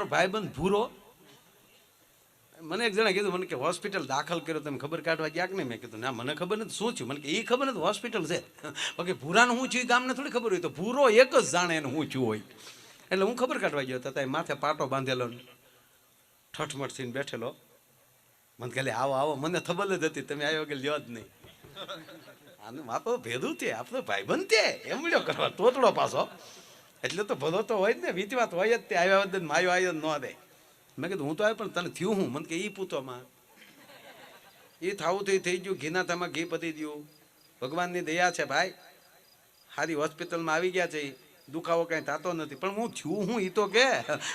મારો ભાઈબંધ ભૂરો, મને એક જણા કીધું, મને કે હોસ્પિટલ દાખલ કર્યો, તમે ખબર કાઢવા ગયા કે નહીં? મેં કીધું ના, મને ખબર નથી શું થયું. મને કે એ ખબર નથી, હોસ્પિટલ છે. બાકી ભૂરાનું શું થયું ગામને થોડી ખબર હોય, તો ભૂરો એક જ જાણે એને શું થયું હોય. એટલે હું ખબર કાઢવા ગયો હતો, માથે પાટો બાંધેલો, ઠઠમઠ થઈને બેઠેલો. મને કહે આવો આવો, મને ખબર જ હતી તમે આવ્યો કે લ્યો જ નહીં. આનું માપો ભેદું તે આપણો ભાઈબંધ તે એમ મળ્યો કરવા તોતડો પાછો, એટલે તો ભલો તો હોય જ ને, વિચવાત હોય જ તે. આવ્યા વખતે માયો આવ્યો ન દે. મેં કીધું હું તો આવ્યો, પણ તને થયું હું? મને કે એ પૂતોમાં એ થાવું તો થઈ ગયું, ઘીના થામાં ઘી પતી ગયું. ભગવાનની દયા છે ભાઈ, સારી હોસ્પિટલમાં આવી ગયા છે, દુખાવો કાંઈ થતો નથી. પણ હું થયું હું એ તો કે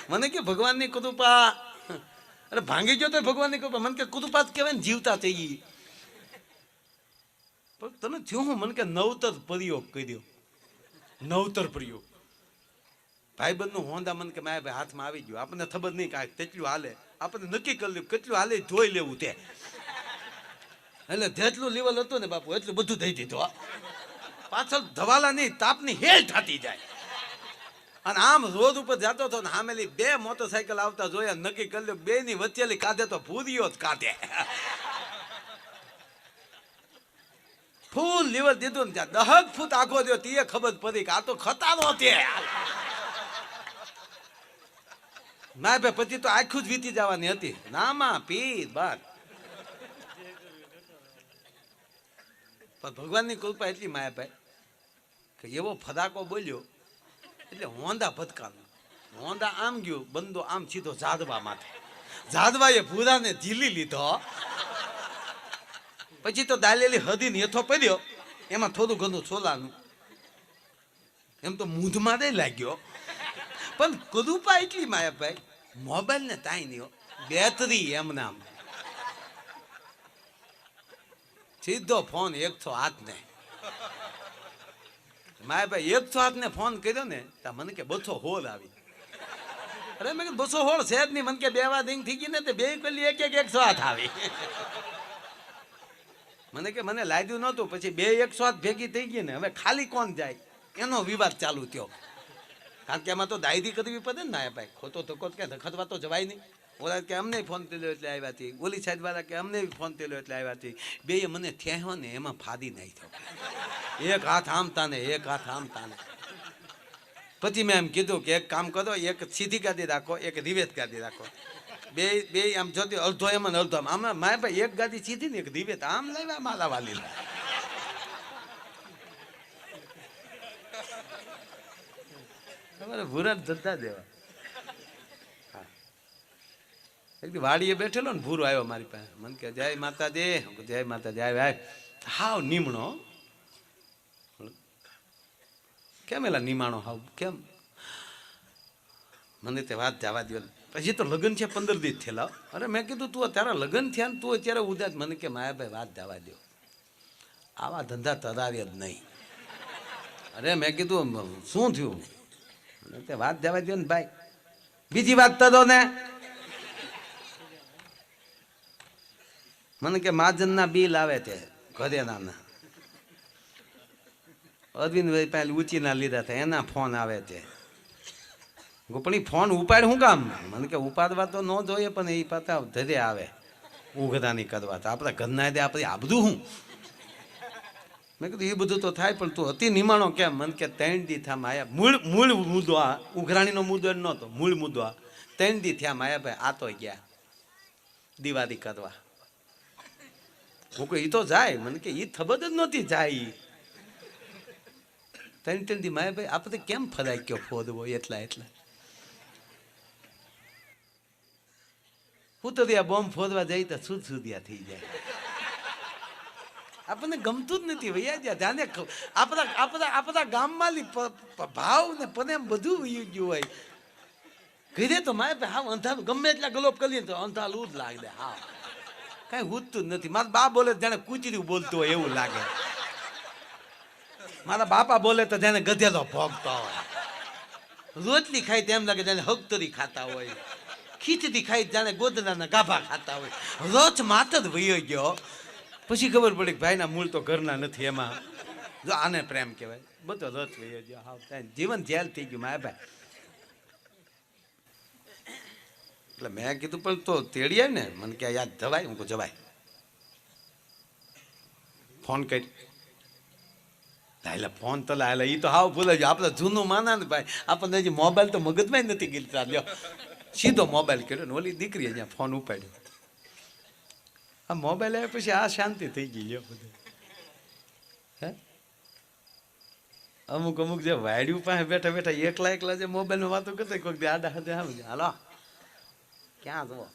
મને કે ભગવાનની કૃપા. અરે ભાંગી ગયો તો ભગવાનની કૃપા, મને કે કૃપા જ કહેવાય ને, જીવતા થઈ. પણ તને થયું હું? મને કે નવતર પ્રયોગ કર્યો, નવતર પ્રયોગ. ભાઈબંધનું હોંદા મને કે માયા ભાઈ હાથમાં આવી ગયું, આપણને ખબર નહીં કાંઈ તેટલું હાલે, આપણને નક્કી કરી લેવું કેટલું હાલે જોઈ લેવું તે. એટલે જેટલું લેવલ હતું ને બાપુ એટલું બધું થઈ દીધું. પાછળ ધવાલા નહીં, તાપની હેલ થતી જાય. અને આમ રોડ ઉપર જતો હતો ને સામેલી બે મોટરસાયકલ આવતા જોયા, નક્કી કરી લ્યો બે ની વચ્ચેલી કાઢે તો ભૂરીઓ જ કાઢે. ફૂલ લેવલ દીધું ને ત્યાં 10 ફૂટ આખો દો તે ખબર પડી કે આ તો ખતારો તે. ના ભાઈ પછી તો આખું જ વીતી જવાની હતી. નામાં પી બાદ. પણ ભગવાનની કૃપા એટલી માયાભાઈ કે એવો ફદાકો બોલ્યો એટલે હોંદા ભટકાનું. હોંદા આમ ગયો, બંદો આમ સીધો જાદવા માથે. જાદવાએ ભૂરાને ઝીલી લીધો. પછી તો દાલેલી હદીને હેઠો પડ્યો, એમાં થોડું ઘણું છોલાનું એમ તો મૂંઢમાં દઈ લાગ્યો. પણ કૃપા એટલી માયાભાઈ, મોબાઈલ ને તાઈ નહીં, બેટરી એમ નામ સીધો ફોન 108 ને. માયાભાઈ 108 ને ફોન કર્યો ને તા મને કે 216 આવી. અરે મેં કીધું 216 છે જ નહીં. મને કે 2 વાર રિંગ થઈ ગઈ ને તે બે પેલી એક 108 આવી. મને કે મને લાગ્યું નહોતું, પછી 2 108 ભેગી થઈ ગઈ ને હવે ખાલી કોણ જાય એનો વિવાદ ચાલુ થયો. કારણ કે એમાં તો દાયરી કરવી પડે ને ભાઈ, ખોટો ધક્કો કે ધખતવા તો જવાય નહીં. ઓલા કે અમને ફોન તેલ્યો એટલે આવ્યા હતી, ઓલી સાઈડ વાળા કે અમને ફોન તેલ્યો એટલે આવ્યા હતી. બે મને થયો ને એમાં ફાદી નહીં થયો. એક હાથ આમ તાને, એક હાથ આમ તાને. પછી મેં એમ કીધું કે એક કામ કરો, એક સીધી ગાડી રાખો, એક રિવેટ ગાડી રાખો. બે આમ જોતી અડધો એમ ને અડધો આમ. મારે ભાઈ એક ગાડી સીધી ને એક રિવેટ આમ લાવ્યા મારા વાલી. તમારે ભૂરા ધંધા દેવા. એક વાડીએ બેઠેલો ને ભૂરો આવ્યો મારી પાસે. મને કે જય માતાજી. જય માતાજી. આવ્યા હાવ નીમણો. કેમ એલા નિમાણો હાવ કેમ? મને તે વાત જવા દો. પછી તો લગ્ન છે 15 દિવસ થયેલા. અરે મેં કીધું તું તારા લગ્ન થયા ને તું અત્યારે ઉદાસ. મને કે માયાભાઈ વાત જવા દો, આવા ધંધા તરાવ્યા જ નહીં. અરે મેં કીધું શું થયું? તે વાત જવા દો ને ભાઈ, બીજી વાત તરો ને. મને કે મહાજનના બિલ આવે છે ઘરેણાના. અરવિંદભાઈ પહેલા ઊંચીના લીધા હતા એના ફોન આવે છે. પણ એ ફોન ઉપાડ શું કામ? મને કે ઉપાડવા તો ન જોઈએ, પણ એ પાછા ધરે આવે ઉઘરાની કરવા. તો આપણા ઘરના આપણે આ બધું શું? મેં કીધું એ બધું તો થાય, પણ તું અતિ નિમાણો કેમ? મને કે 3 દી થયા માયા. મૂળ મુદ્દો આ ઉઘરાણીનો મુદ્દો નહોતો, મૂળ મુદ્દો આ 3 દી થયા માયાભાઈ આ તો ગયા દિવાળી કરવા. હું કહું એ તો જાય. મને કે એ ખબર જ નહોતી જાય. 3 દી માયાભાઈ આપણે કેમ ફરાઈ ગયો ફોદવો એટલા. હું તો ત્યાં બોમ્બ ફોદવા જઈ તો સુદિયા થઈ જાય. આપણને ગમતું જ નથી. વૈયા જ્યાં જાણે આપણા ગામમાં ભાવ ને પ્રેમ બધું વયું ગયું હોય. ઘરે તો માયાભાઈ હા અંધારું ગમે એટલા ગલોપ કરીએ તો અંધારું જ લાગે. હા કઈ ઉઠતું જ નથી. મારા બા બોલે જાણે કૂતર્યું બોલતું હોય એવું લાગે. મારા બાપા બોલે તો જાણે ગધેલો ભોગતો હોય. રોટલી ખાઈ તેમ લાગે જાણે હગતરી ખાતા હોય. ખીચડી ખાઈ જાણે ગોદડાના ગાભા ખાતા હોય. રોજ માત જ વયો ગયો. પછી ખબર પડી ભાઈના મૂળ તો ઘરના નથી. એમાં જો આને પ્રેમ કહેવાય. બધો રથ વયો ગયો. હા જીવન જેલ થઈ ગયું માયા ભાઈ. એટલે મેં કીધું પણ તો તેડીએ ને, મને કે યાદ જવાય? હું કહું જવાય. ફોન કરી એટલે ફોન તો લાયેલા એ તો હાવ ભૂલે છે. આપણે જૂનું માના ને ભાઈ, આપણને હજી મોબાઈલ તો મગજમાં જ નથી ગીલતા. લ્યો સીધો મોબાઈલ કર્યો ને ઓલી દીકરીએ જ્યાં ફોન ઉપાડ્યો. આ મોબાઈલ આવ્યા પછી આ શાંતિ થઈ ગઈ. લ્યો બધું હે અમુક જે વાડ્યું પાસે બેઠા બેઠા એકલા એકલા જે મોબાઈલમાં વાતો કરતા કોઈક દે આડા હાથે હાલ હાલો ક્યાં જવો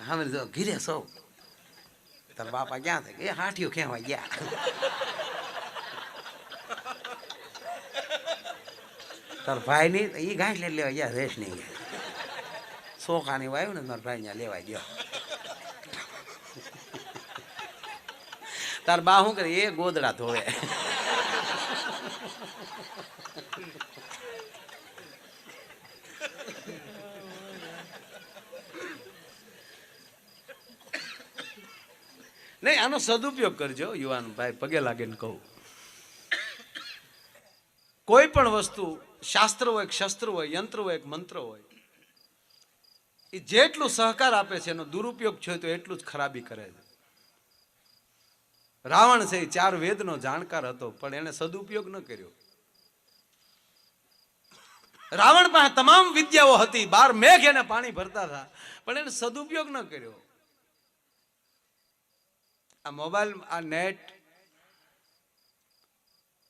હા જો ઘીરે સૌ તાર બાપા ક્યાં થાય? એ હાઠીઓ ખેવા ગયા. તાર ભાઈ ની એ ગાંઠ લે લેવા ગયા. રેસ નહીં ગયા સોખાની વાયુ ને મારા ભાઈ ત્યાં લેવા ગયો. તાર બા શું કરે? એ ગોદડા ધોવે. નહીં, આનો સદુપયોગ કરજો યુવાન ભાઈ, પગે લાગીને કહું. કોઈ પણ વસ્તુ, શાસ્ત્ર હોય, શસ્ત્ર હોય, યંત્ર હોય, મંત્ર હોય, એ જેટલું સહકાર આપે છે એનો દુરુપયોગ છે તો એટલું જ ખરાબી કરે છે. રાવણ છે એ 4 વેદનો જાણકાર હતો પણ એને સદુપયોગ ન કર્યો. રાવણ પાસે તમામ વિદ્યાઓ હતી, 12 મેઘ એને પાણી ભરતા હતા પણ એને સદુપયોગ ન કર્યો. આ મોબાઈલ, આ નેટ,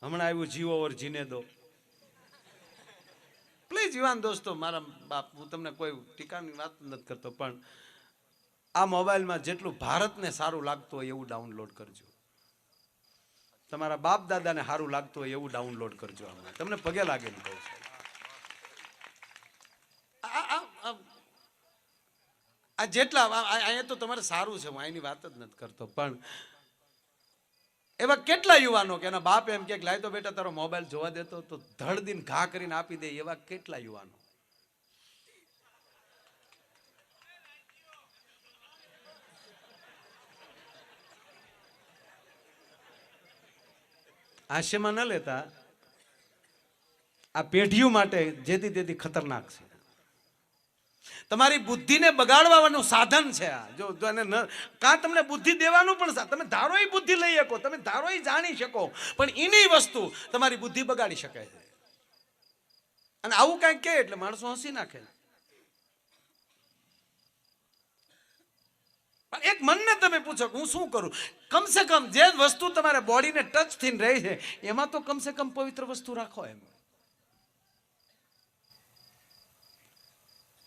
હમણાં આવ્યું જીવો ઓર જીને દો. પ્લીઝ યુવાન દોસ્તો, મારા બાપ, હું તમને કોઈ ટીકાની વાત નથી કરતો પણ આ મોબાઈલમાં જેટલું ભારતને સારું લાગતું હોય એવું ડાઉનલોડ કરજો. તમારા બાપ દાદાને સારું લાગતું હોય એવું ડાઉનલોડ કરજો. હમણાં તમને પગે લાગે ને કહું છું. આ જેટલા અહીંયા તો તમારે સારું છે, હું અહીંની વાત જ નથી કરતો પણ એવા કેટલા યુવાનો કે એના બાપ એમ કે લાય તો બેટા તારો મોબાઈલ જોવા દેતો તો ધડ દિન ઘા કરીને આપી દે. એવા કેટલા યુવાનો. હાસ્યમાં ન લેતા, આ પેઢીઓ માટે જેથી તેથી ખતરનાક છે. તમારી બુદ્ધિને બગાડવાનું સાધન છે આ. જો કાં તમને બુદ્ધિ દેવાનું પણ, તમે ધારો એ બુદ્ધિ લઈ શકો, તમે ધારો એ જાણી શકો પણ એની વસ્તુ તમારી બુદ્ધિ બગાડી શકે છે. અને આવું કાંઈક કહે એટલે માણસો હસી નાખે. પણ એક મનને તમે પૂછો કે હું શું કરું? કમસે કમ જે વસ્તુ તમારે બોડીને ટચ થઈને રહી છે એમાં તો કમસે કમ પવિત્ર વસ્તુ રાખો. એમ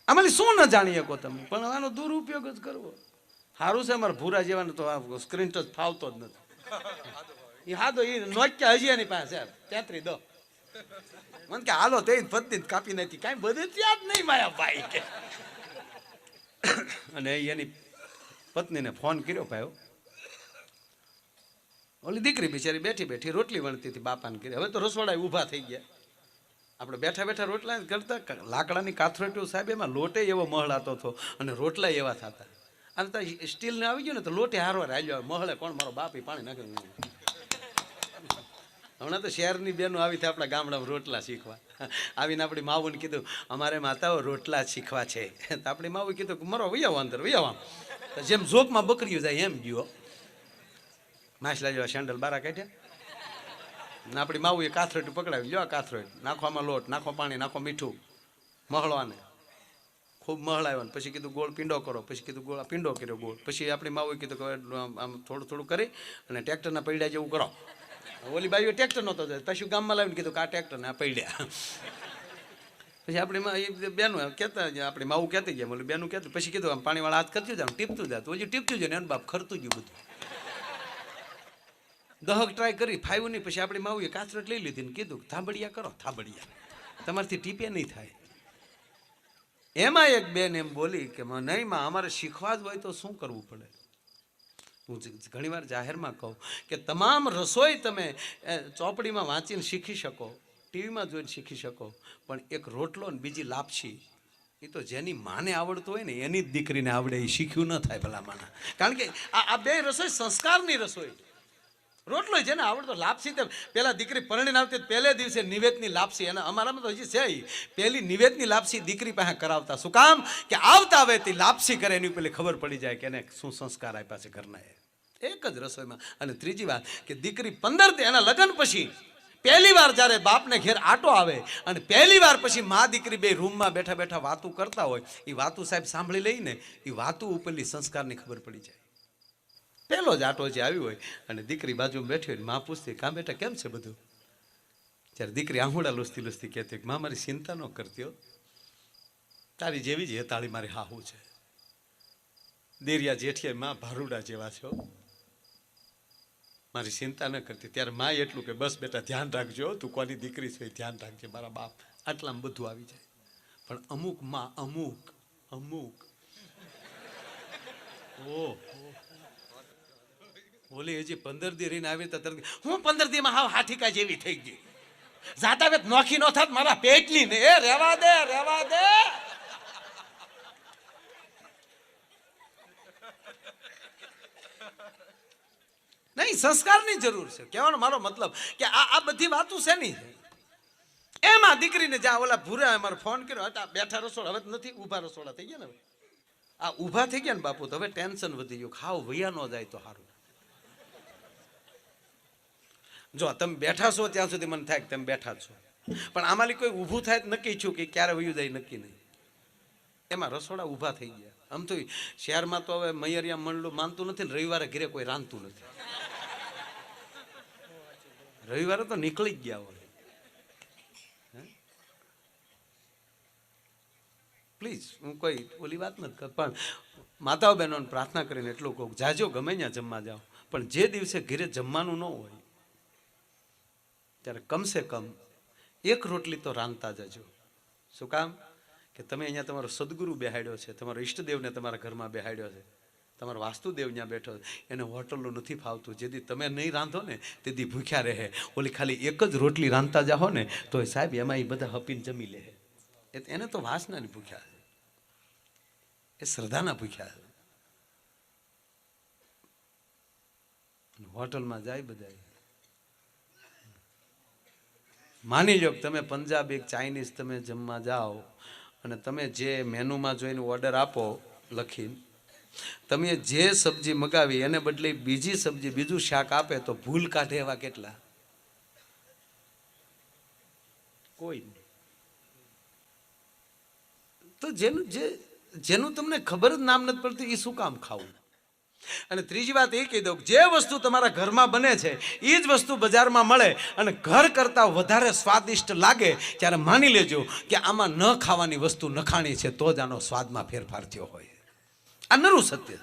આમાં શું ન જાણી શકો તમે, પણ આનો દુરુપયોગ જ કરવો. સારું છે અમારા ભૂરા જેવાને તો આ સ્ક્રીન ટચ ફાવતો જ નથી. એ હા તો એ નોક્યા હજી એની પાસે 33 દો મને કે હાલો તે પત્ની કાપી નાખી, કાંઈ બધે ત્યાં જ નહીં માયા ભાઈ કે. અને એની પત્નીને ફોન કર્યો ભાઈ, ઓલી દીકરી બિચારી બેઠી બેઠી રોટલી વણતી હતી, બાપાને કરી. હવે તો રસોડા ઊભા થઈ ગયા. આપણે બેઠા બેઠા રોટલા કરતા લાકડાની કાથરોટીઓ સાહેબ, એમાં લોટે એવો મહળાતો હતો અને રોટલા એવા થતા. અને તો સ્ટીલને આવી ગયું ને તો લોટે હારવાર હાલ્યો. મહળે કોણ? મારો બાપ પાણી નાખે. હમણાં તો શહેરની બેનો આવી થાય આપણા ગામડામાં રોટલા શીખવા. આવીને આપણી માવુને કીધું અમારે માતાઓ રોટલા શીખવા છે. તો આપણી માવું કીધું મરો વૈયાવો અંદર વૈયાવા. જેમ ઝોકમાં બકરીઓ જાય એમ ગયો. માછલા જેવા સેન્ડલ બારા કાઢ્યા. આપણી માવું એ કાથરોટી પકડાવી, લ્યો કાથરોટી નાખો, આમાં લોટ નાખો, પાણી નાખો, મીઠું, મહળવાને ખૂબ મહળાવ્યો. પછી કીધું ગોળ પીંડો કરો. પછી કીધું ગોળ પીંડો કર્યો ગોળ. પછી આપણી માવું કીધું કે આમ થોડું થોડું કરી અને ટ્રેક્ટરના પૈડા જેવું કરો. ઓલી બાજુ ટ્રેક્ટર નહોતો જાય, પછી ગામમાં લાવીને કીધું કે આ ટ્રેક્ટરને આ પૈડ્યા. પછી આપણી બેનું કહેતા, આપણી માવું કહેતી ગયા, ઓલી બેનું કહેતું. પછી કીધું આમ પાણીવાળા હાથ કરતું જાય, ટીપતું જાય. તો હજી ટીપતું જાય ને એનું બાપ ખરતું ગયું બધું. દહક ટ્રાય કરી, ફાવ્યું નહીં. પછી આપણી માવુએ કાથરટ લઈ લીધી ને કીધું થાબડિયા કરો, થાબડિયા તમારથી ટીપે નહીં થાય. એમાં એક બેન એમ બોલી કે નહીં માં, અમારે શીખવા જ હોય તો શું કરવું પડે? હું ઘણીવાર જાહેરમાં કહું કે તમામ રસોઈ તમે ચોપડીમાં વાંચીને શીખી શકો, ટીવીમાં જોઈને શીખી શકો, પણ એક રોટલો ને બીજી લાપસી એ તો જેની માને આવડતું હોય ને એની જ દીકરીને આવડે. એ શીખ્યું ન થાય ભલા માના. કારણ કે આ બે રસોઈ સંસ્કારની રસોઈ. રોટલો છે ને આવડતો લાપસી તો પેલા દીકરી પરણીને આવતી પહેલે દિવસે નિવેદની લાપસી, અને અમારામાં તો હજી છે પહેલી નિવેદની લાપસી દીકરી પાસે કરાવતા. શું કામ? કે આવતા આવે તે લાપસી કરે એની પેલી ખબર પડી જાય કે એને શું સંસ્કાર આપ્યા છે ઘરના. એક જ રસોઈમાં. અને ત્રીજી વાત કે દીકરી 15 એના લગ્ન પછી પહેલી વાર જ્યારે બાપને ઘેર આટો આવે અને પહેલી વાર પછી મા દીકરી બે રૂમમાં બેઠા બેઠા વાતું કરતા હોય, એ વાતું સાહેબ સાંભળી લઈને એ વાતું ઉપરની સંસ્કારની ખબર પડી જાય. પહેલો જ આટો જે આવ્યો હોય અને દીકરી બાજુમાં બેઠી હોય, માં પૂછતી કાં બેટા કેમ છે બધું? ત્યારે દીકરી આંગુડા લુસતી લુસતી કહેતી માં મારી ચિંતા ન કરતી હો, તારી જેવી જ હેતાળી મારી હાહુ છે. દેરિયા જેઠિયા માં ભારુડા જેવા છો, મારી ચિંતા ન કરતી. ત્યારે માં એટલું કે બસ બેટા ધ્યાન રાખજો, તું કોની દીકરી છે ધ્યાન રાખજે મારા બાપ. આટલામાં બધું આવી જાય. પણ અમુક માં અમુક ઓલી હજી 15 દી રહીને આવી તો હું 15 દીમાં હાવ હાઠીકા જેવી થઈ ગઈ. જાતા વેત નોખી નો થાત મારા પેટની ને. એ રેવા દે. નહીં, સંસ્કારની જરૂર છે. કહેવાનો મારો મતલબ કે આ બધી વાતો છે નહીં. એમાં દીકરીને જ્યાં ઓલા ભૂરા મારો ફોન કર્યો હતા, બેઠા રસોડા હવે નથી, ઊભા રસોડા થઈ ગયા ને. હવે આ ઊભા થઈ ગયા ને બાપુ, તો હવે ટેન્શન વધી ગયું. ખાવ વૈયા ન જાય તો સારું. જો તમે બેઠા છો ત્યાં સુધી મને થાય કે તમે બેઠા છો, પણ આમાંથી કોઈ ઊભું થાય નક્કી છું કે ક્યારે વયું જાય નક્કી નહીં. એમાં રસોડા ઊભા થઈ ગયા. આમ તો શહેરમાં તો હવે મૈયરિયા મંડળું માનતું નથી ને રવિવારે ઘરે કોઈ રાંધતું નથી. રવિવારે તો નીકળી જ ગયા હોય. પ્લીઝ હું કોઈ ઓલી વાત નથી કર, પણ માતાઓ બહેનોને પ્રાર્થના કરીને એટલું કહું, જાજો ગમે ત્યાં જમવા જાઓ, પણ જે દિવસે ઘરે જમવાનું ન હોય ત્યારે કમસે કમ એક રોટલી તો રાંધતા જજો. શું કામ? કે તમે અહીંયા તમારો સદગુરુ બેહાડ્યો છે, તમારો ઈષ્ટદેવને તમારા ઘરમાં બેહાડ્યો છે, તમારો વાસ્તુદેવ ત્યાં બેઠો છે, એને હોટલનું નથી ફાવતું. જેથી તમે નહીં રાંધો ને તેથી ભૂખ્યા રહે. ઓલી ખાલી એક જ રોટલી રાંધતા જાઓ ને તો સાહેબ એમાં એ બધા હપીને જમી લે. એને તો વાસનાની ભૂખ્યા છે, એ શ્રદ્ધાના ભૂખ્યા છે. હોટલમાં જાય બધા. માની લો તમે પંજાબી ચાઇનીઝ તમે જમવા જાઓ અને તમે જે મેનુમાં જોઈને ઓર્ડર આપો લખીને, તમે જે સબ્જી મગાવી એને બદલે બીજી સબ્જી બીજું શાક આપે તો ભૂલ કાઢે એવા કેટલા? કોઈ નહીં. તો જેનું તમને ખબર જ નામ નથી પડતું એ શું કામ ખાવું? અને ત્રીજી વાત એ કહી દઉં, જે વસ્તુ તમારા ઘરમાં બને છે એ જ વસ્તુ બજારમાં મળે અને ઘર કરતાં વધારે સ્વાદિષ્ટ લાગે, ત્યારે માની લેજો કે આમાં ન ખાવાની વસ્તુ નખાણી છે તો જ આનો સ્વાદમાં ફેરફાર થયો હોય. આ નરું સત્ય.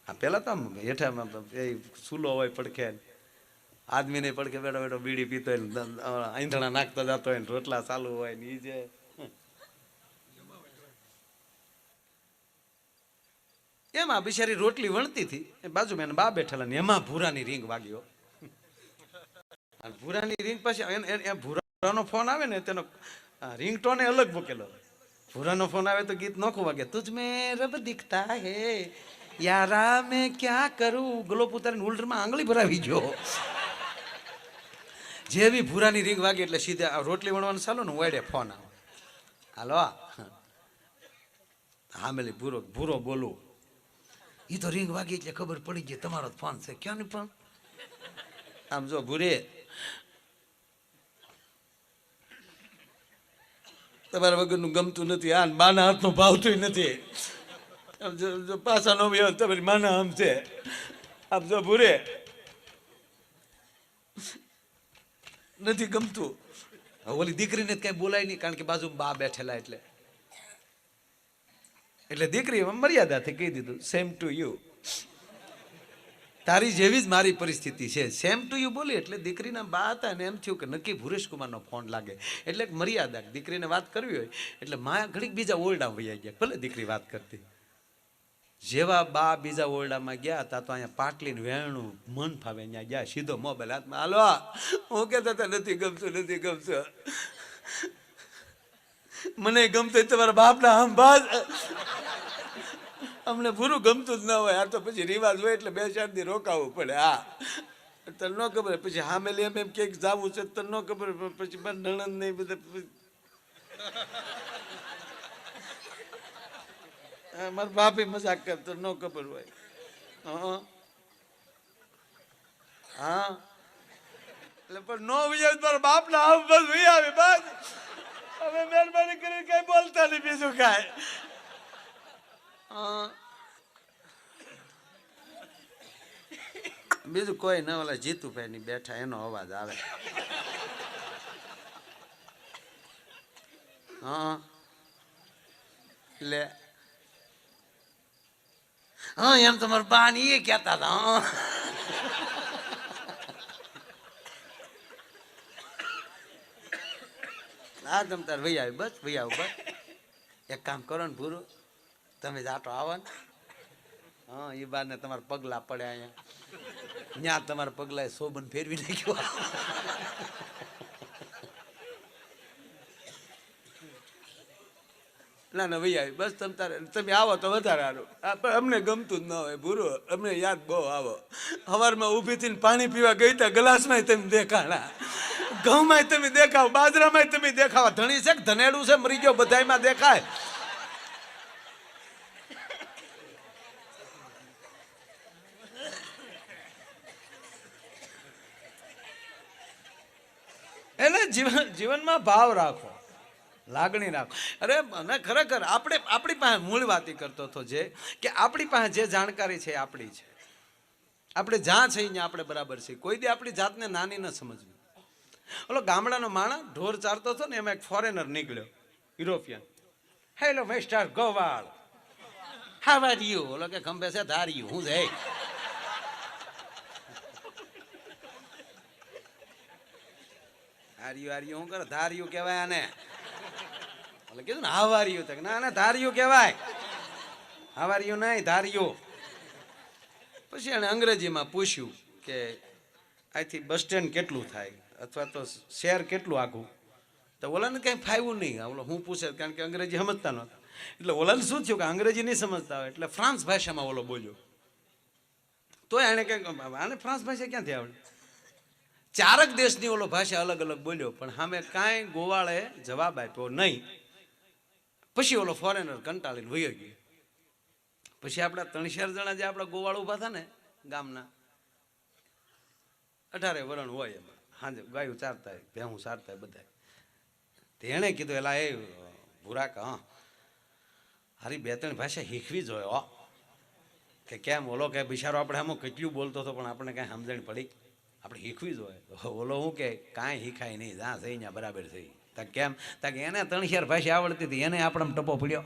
આ પહેલાં તો આમ હેઠામાં એ સૂલો હોય પડખે, આદમીને પડખે બેઠો બેઠો બીડી પીતો હોય, આંધણા નાખતો જતો હોય, રોટલા ચાલુ હોય ને એ જે એમાં બિચારી રોટલી વણતી હતી, બાજુમાં એને બા બેઠેલા ને એમાં ભૂરાની રીંગ વાગ્યો. ભૂરાની રીંગ પછી ભૂરાનો ફોન આવે ને તેનો રિંગટોને અલગ મૂકેલો. ભૂરાનો ફોન આવે તો ગીત નોખું વાગે, તુજ મેં રબ દિખતા હે યારા મેં ક્યાં કરું. ગ્લોપ ઉતારીને ઉલ્ટરમાં આંગળી ભરાવી ગયો. જેવી ભૂરાની રીંગ વાગી એટલે સીધા રોટલી વણવાનું ચાલો ને વાડે ફોન આવે, હાલો હા મેલી ભૂરો બોલું. એ તો રીંગ વાગી એટલે ખબર પડી ગઈ તમારો ફોન છે. ક્યાં નહીં ફોન? આમ જો ભૂરે તમારા વગરનું ગમતું નથી, આ માના હાથનો ભાવતું નથી. આમ જો પાછા નો વ્યવ તમારી માના આમ છે. આમ જો ભૂરે નથી ગમતું. ઓલી દીકરીને કઈ બોલાય નહીં, કારણ કે બાજુ બા બેઠેલા એટલે દીકરી મર્યાદાથી કહી દીધું, સેમ ટુ યુ. તારી જેવી જ મારી પરિસ્થિતિ છે, સેમ ટુ યુ બોલી. એટલે દીકરીના બા હતા ને એમ થયું કે નક્કી ભુરેશ કુમારનો ફોન લાગે. એટલે મર્યાદા, દીકરીને વાત કરવી હોય એટલે મા ઘડીક બીજા ઓરડા વૈયા ગયા. ભલે દીકરી વાત કરતી. જેવા બા બીજા ઓરડામાં ગયા હતા તો અહીંયા પાટલીને વેણું મન ફાવે અહીંયા ગયા, સીધો મોબાઈલ હાથમાં, હાલો હું કહેતા હતા નથી ગમતું. મને ગમતું તમારા બાપના આમ બાદ અમને પૂરું ગમતું જ ન હોય. આ તો પછી રિવાજ હોય એટલે 2-4 દી રોકાવું પડે. હા તને ન ખબર પછી હા મેલી એમ ક્યાંક જવું છે તને ન ખબર પછી મારા નણંદ નહીં બધા મારા બાપે મજાક કરતો ન ખબર હોય. હા એટલે પણ નો વિજય મારા બાપ ના આવ બસ વી આવે બસ હવે મહેરબાની કરી કઈ બોલતા નહીં બીજું કાંઈ. બીજું કોઈ ન ઓલા જીતુભાઈ ની બેઠા એનો અવાજ આવે. હા લે હા એમ તમારા બા ની એ કહેતા હતા. હા તમ તાર ભાઈ આવી બસ ભાઈ આવ બસ એક કામ કરો ને પૂરું તમે જાટો આવો ને હા એ બાર ને તમારા પગલા પડે અહીંયા ત્યાં તમારા પગલા શોભન ફેરવી નાખ્યું. ના ના ભાઈ આવી બસ તમ તારે તમે આવો તો વધારે સારું. અમને ગમતું જ ન હોય ભૂરો અમને યાદ બહુ આવો. સવારમાં ઊભી થઈને પાણી પીવા ગઈ તા ગ્લાસમાં તમે દેખાણા ઘઉંમાં તમે દેખાવ બાજરામાં તમે દેખાવા ધણી છે ધનેડું છે મરી ગયો બધાયમાં દેખાય. એટલે જીવનમાં ભાવ રાખો લાગણી રાખો. અરે મને ખરેખર આપણી પાસે મૂળ વાતી કરતો હતો જે કે આપણી પાસે જે જાણકારી છે આપણી છે આપણે જ્યાં છે ત્યાં આપણે બરાબર છે. કોઈ દી આપણી જાતને નાની ન સમજવી. ઓલો ગામડાનો માણસ ઢોર ચારતો હતો ને એમાં એક ફોરેનર નીકળ્યો યુરોપિયન. હેલો મિસ્ટર ગોવાળ હાવ આર યુ. ઓલો કે ખંભે છે ધાર્યું હું છે હાર્યું શું કરે ધાર્યું કહેવાય આને. એટલે કીધું ને હાવાર્યું તક ના ના ધાર્યું કહેવાય હાવાર્યું નહીં ધાર્યું. પછી એને અંગ્રેજીમાં પૂછ્યું કે અહીંથી બસ સ્ટેન્ડ કેટલું થાય અથવા તો શહેર કેટલું આઘું. તો ઓલાને કંઈ ફાવ્યું નહીં. ઓલો હું પૂછે કારણ કે અંગ્રેજી સમજતા નહોતા. એટલે ઓલાને શું થયું કે અંગ્રેજી નહીં સમજતા હોય એટલે ફ્રાન્સ ભાષામાં ઓલો બોલ્યો. તોય એણે કંઈક આને ફ્રાન્સ ભાષા ક્યાંથી આવડે. ચારક દેશની ઓલો ભાષા અલગ અલગ બોલ્યો પણ સામે કાંઈ ગોવાળે જવાબ આપ્યો નહીં. પછી ઓલો ફોરેનર કંટાળીને વયો ગયો. પછી આપણા 3-4 જણા જે આપણા ગોવાળ ઉભા હતા ને ગામના 18 વરણ હોય એમાં હાજે ગાયું ચારતા હોય ભેહું ચારતા હોય બધા. તેણે કીધું એલા એ ભૂરાક હા હારી 2-3 ભાષા શીખવી જોઈએ હો. કે કેમ ઓલો કે બિચારો આપણે આમાં કેટલું બોલતો હતો પણ આપણે કાંઈ સમજણ પડી આપણે શીખવી જોઈએ. ઓલો હું કે કાંઈ શીખાય નહીં જ્યાં થઈ ત્યાં બરાબર થઈ. કેમ તાકે એને 3-4 ભાષા આવડતી હતી એને આપણે ટપો પડ્યો.